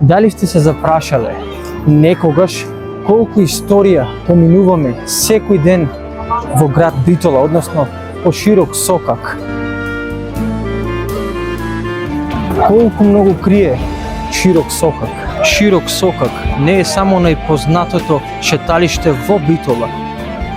Дали сте се запрашале некогаш колку историја поминуваме секој ден во град Битола, односно по Широк Сокак? Колку многу крие Широк Сокак? Широк Сокак не е само најпознатото шеталиште во Битола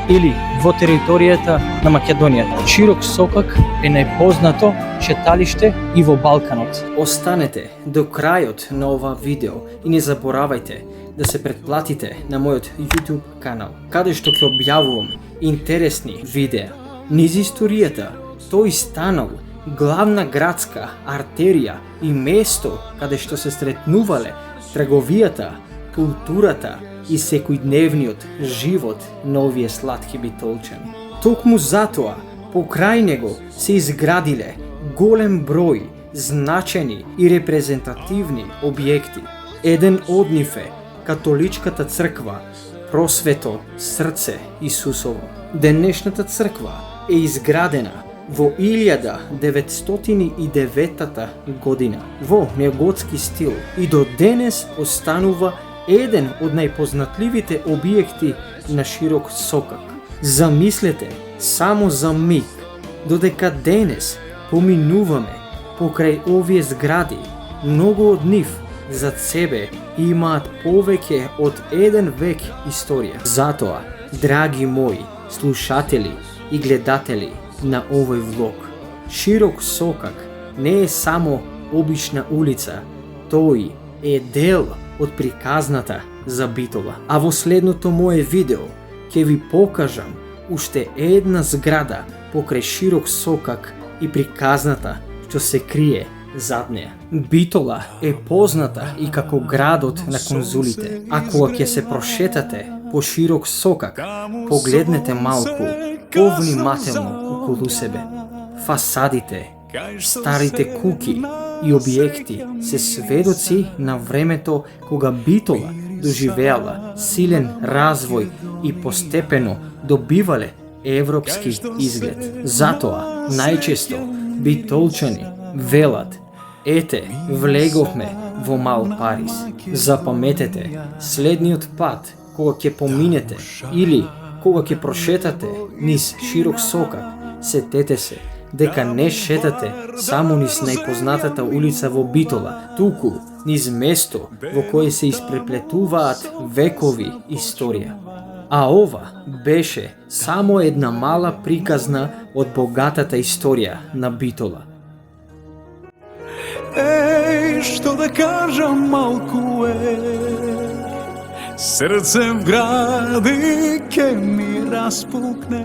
или во територијата на Македонија. Широк Сокак е најпознато шеталиште и во Балканот. Останете до крајот на ова видео и не заборавајте да се претплатите на мојот YouTube канал, каде што ќе објавувам интересни видеа. Низ историјата тој станал главна градска артерија и место каде што се сретнувале трговијата, културата и секојдневниот живот на овие слатки битолчани. Токму затоа, покрај него се изградиле голем број значени и репрезентативни објекти. Еден од нив е Католичката црква Просвето срце Исусово. Денешната црква е изградена во 1909 година во неоготски стил и до денес останува еден од најпознатливите објекти на Широк Сокак. Замислете само за миг додека денес поминуваме покрај овие згради, многу од нив зад себе имаат повеќе од еден век историја. Затоа, драги мои слушатели и гледатели на овој влог, Широк Сокак не е само обична улица, тој е дел од приказната за Битола. А во следното мое видео ќе ви покажам уште една зграда покрај Широк Сокак и приказната што се крие зад неа. Битола е позната и како градот на конзулите. А кога ќе се прошетате по Широк Сокак, погледнете малку повнимателно околу себе. Фасадите, старите куки и објекти се сведоци на времето кога Битола доживеала силен развој и постепено добивале европски изглед. Затоа, најчесто битолчани велат: ете, влеговме во Мал Париз. Запаметете, следниот пат кога ќе поминете или кога ќе прошетате низ Широк Сокак, сетете се дека не шетате само низ најпознатата улица во Битола, туку низ место во кое се испреплетуваат векови историја. А ова беше само една мала приказна од богатата историја на Битола. Еј, што да кажам, малку е, срце в гради ке ми распукне.